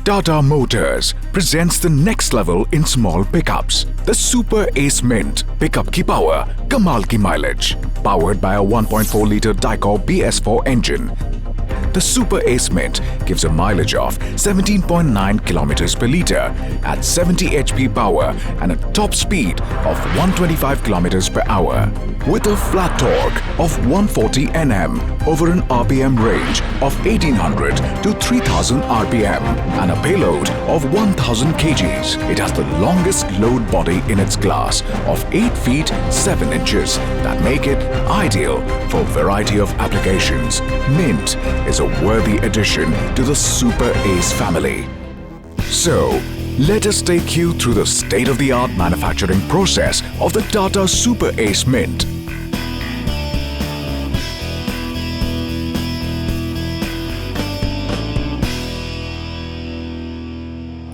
Tata Motors presents the next level in small pickups. The Super Ace Mint. Pickup ki power, kamal ki mileage. Powered by a 1.4-liter Dicor BS4 engine. The Super Ace Mint gives a mileage of 17.9 kilometers per liter at 70 HP power and a top speed of 125 kilometers per hour. With a flat torque of 140 Nm over an RPM range of 1800 to 3000 RPM and a payload of 1000 kgs. It has the longest load body in its class of 8 feet 7 inches that make it ideal for a variety of applications. Mint is a worthy addition to the Super Ace family. So, let us take you through the state-of-the-art manufacturing process of the Tata Super Ace Mint.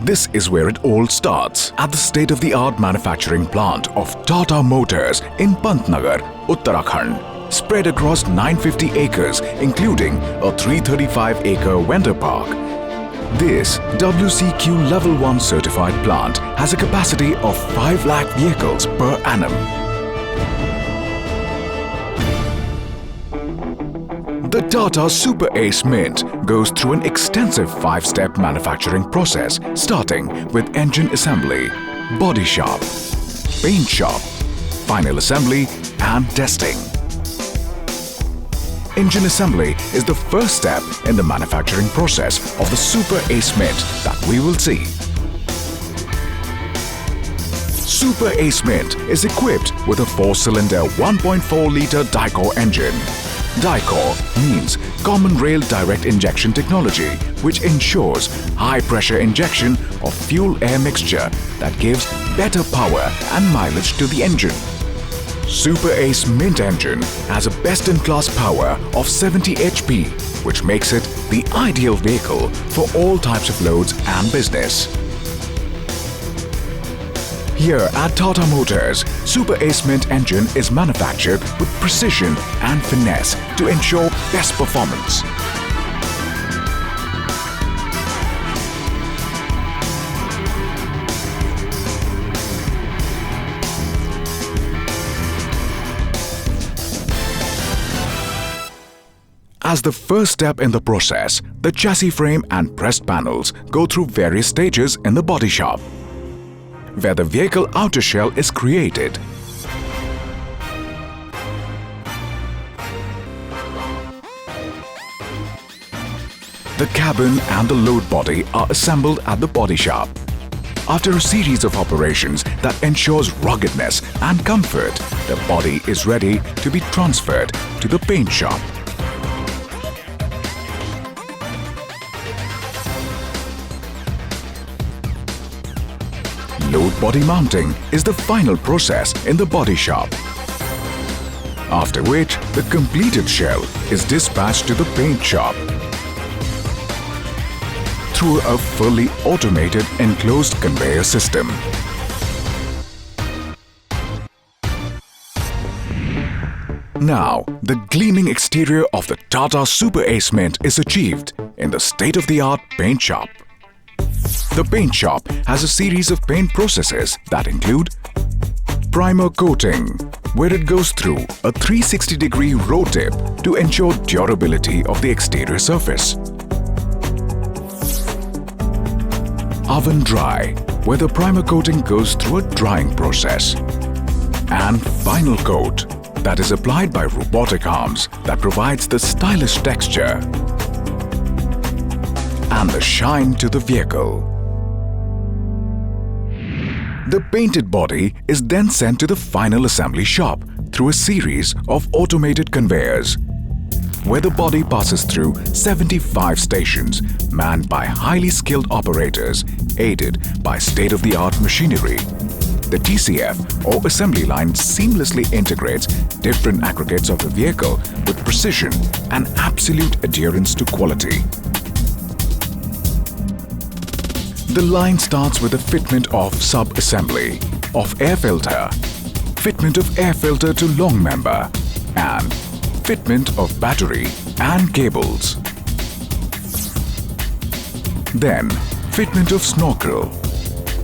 This is where it all starts, at the state-of-the-art manufacturing plant of Tata Motors in Pantnagar, Uttarakhand. Spread across 950 acres, including a 335-acre vendor park. This WCQ Level 1 certified plant has a capacity of 5 lakh vehicles per annum. The Tata Super Ace Mint goes through an extensive 5-step manufacturing process, starting with engine assembly, body shop, paint shop, final assembly and testing. Engine assembly is the first step in the manufacturing process of the Super Ace Mint that we will see. Super Ace Mint is equipped with a 4-cylinder 1.4-liter Dicor engine. Dicor means Common Rail Direct Injection Technology, which ensures high-pressure injection of fuel-air mixture that gives better power and mileage to the engine. Super Ace Mint engine has a best-in-class power of 70 HP, which makes it the ideal vehicle for all types of loads and business. Here at Tata Motors, Super Ace Mint engine is manufactured with precision and finesse to ensure best performance. As the first step in the process, the chassis frame and pressed panels go through various stages in the body shop, where the vehicle outer shell is created. The cabin and the load body are assembled at the body shop. After a series of operations that ensures ruggedness and comfort, the body is ready to be transferred to the paint shop. Load body mounting is the final process in the body shop. After which, the completed shell is dispatched to the paint shop through a fully automated enclosed conveyor system. Now, the gleaming exterior of the Tata Super Ace Mint is achieved in the state-of-the-art paint shop. The paint shop has a series of paint processes that include primer coating, where it goes through a 360-degree roll tip to ensure durability of the exterior surface. Oven dry, where the primer coating goes through a drying process. And final coat, that is applied by robotic arms that provides the stylish texture and the shine to the vehicle. The painted body is then sent to the final assembly shop through a series of automated conveyors, where the body passes through 75 stations manned by highly skilled operators aided by state-of-the-art machinery. The TCF or assembly line seamlessly integrates different aggregates of the vehicle with precision and absolute adherence to quality. The line starts with the fitment of sub-assembly, of air filter, fitment of air filter to long member, and fitment of battery and cables. Then, Fitment of snorkel,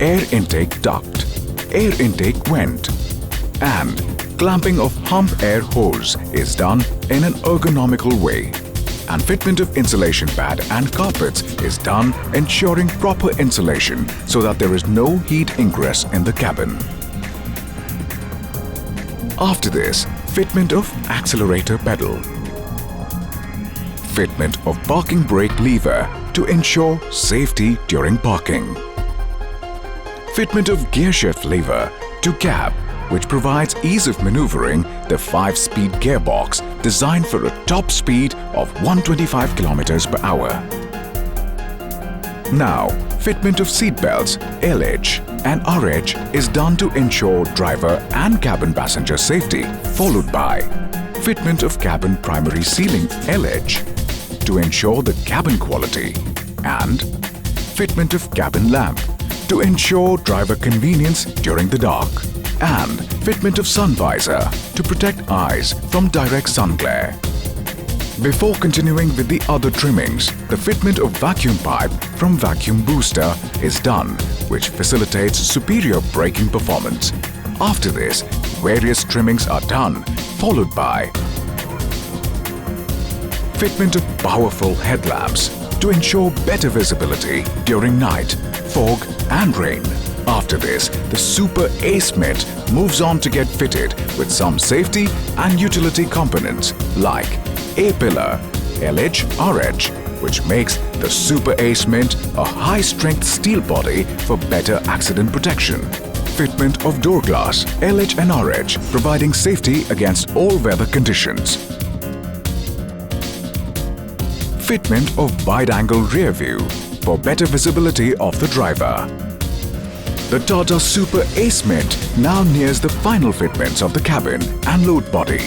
air intake duct, air intake vent, and clamping of hump air hose is done in an ergonomical way. And fitment of insulation pad and carpets is done ensuring proper insulation so that there is no heat ingress in the cabin. After this, fitment of accelerator pedal. Fitment of parking brake lever to ensure safety during parking. Fitment of gear shift lever to cab, which provides ease of maneuvering the 5-speed gearbox designed for a top speed of 125 km per hour. Now, fitment of seat belts, L-edge and R-edge is done to ensure driver and cabin passenger safety, followed by fitment of cabin primary ceiling L-edge to ensure the cabin quality, and fitment of cabin lamp to ensure driver convenience during the dark, and fitment of sun visor to protect eyes from direct sun glare. Before continuing with the other trimmings, the fitment of vacuum pipe from vacuum booster is done, which facilitates superior braking performance. After this, various trimmings are done, followed by fitment of powerful headlamps to ensure better visibility during night, fog and rain. After this, the Super Ace Mint moves on to get fitted with some safety and utility components like A-pillar, L-edge, R-edge, which makes the Super Ace Mint a high-strength steel body for better accident protection. Fitment of door glass, L-edge and R-edge, providing safety against all weather conditions. Fitment of wide-angle rear view for better visibility of the driver. The Tata Super Ace Mint now nears the final fitments of the cabin and load body.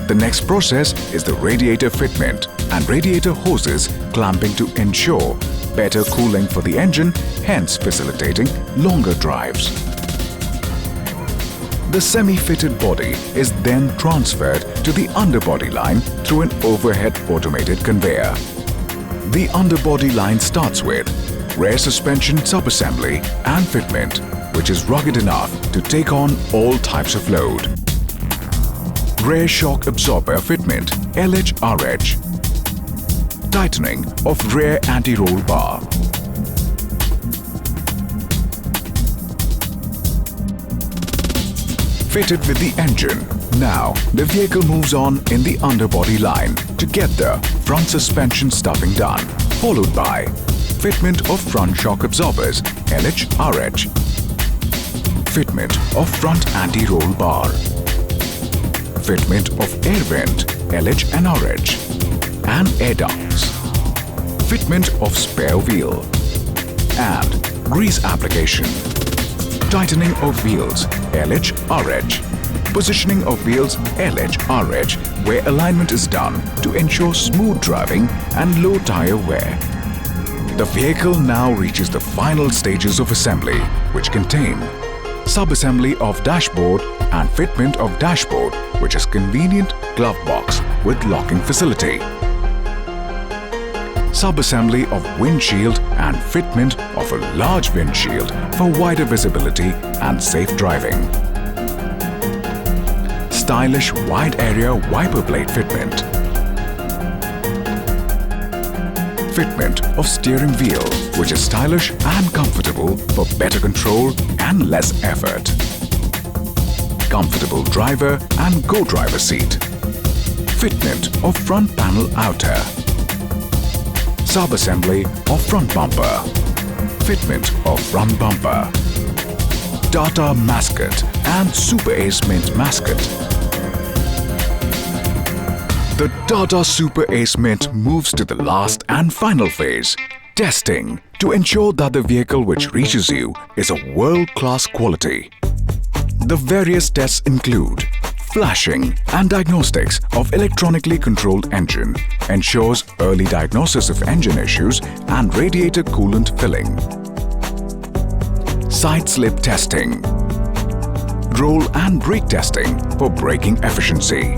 The next process is the radiator fitment and radiator hoses clamping to ensure better cooling for the engine, hence facilitating longer drives. The semi-fitted body is then transferred to the underbody line through an overhead automated conveyor. The underbody line starts with rear suspension subassembly and fitment, which is rugged enough to take on all types of load. Rear shock absorber fitment, L-edge, R-edge. Tightening of rear anti-roll bar. Fitted with the engine. Now, the vehicle moves on in the underbody line to get the front suspension stuffing done, followed by fitment of front shock absorbers, L-edge, R-edge. Fitment of front anti-roll bar. Fitment of air vent, L-edge and R-edge. And air ducts. Fitment of spare wheel. And grease application. Tightening of wheels, L-edge, R-edge. Positioning of wheels, L-edge, R-edge, where alignment is done to ensure smooth driving and low tire wear. The vehicle now reaches the final stages of assembly, which contain sub-assembly of dashboard and fitment of dashboard, which is convenient glove box with locking facility. Sub-assembly of windshield and fitment of a large windshield for wider visibility and safe driving. Stylish wide area wiper blade fitment. Fitment of steering wheel, which is stylish and comfortable for better control and less effort. Comfortable driver and co-driver seat. Fitment of front panel outer. Sub-assembly of front bumper. Fitment of front bumper. Tata mascot and Super Ace Mint mascot. The Tata Super Ace Mint moves to the last and final phase, testing, to ensure that the vehicle which reaches you is of world-class quality. The various tests include flashing and diagnostics of electronically controlled engine, ensures early diagnosis of engine issues and radiator coolant filling. Side slip testing. Roll and brake testing for braking efficiency.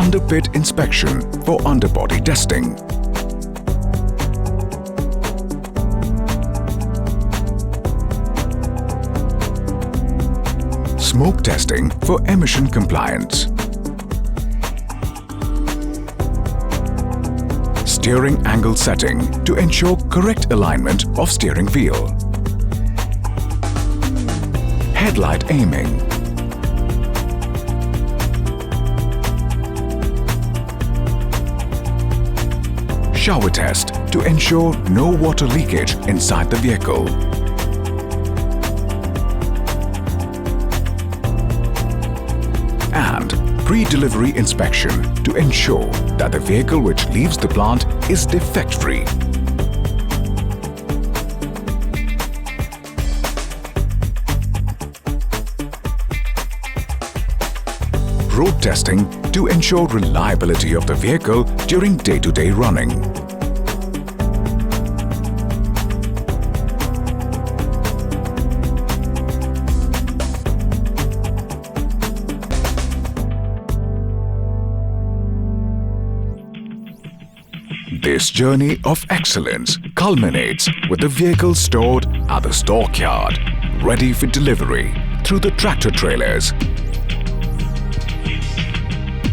underpit inspection for underbody testing, smoke testing for emission compliance, steering angle setting to ensure correct alignment of steering wheel, headlight aiming, shower test to ensure no water leakage inside the vehicle, and pre-delivery inspection to ensure that the vehicle which leaves the plant is defect-free. Road testing to ensure reliability of the vehicle during day-to-day running. This journey of excellence culminates with the vehicle stored at the stockyard, ready for delivery through the tractor trailers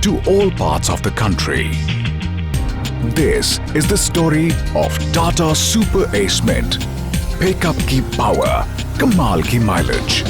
to all parts of the country. This is the story of Tata Super Ace Mint. Pickup ki power, kamal ki mileage.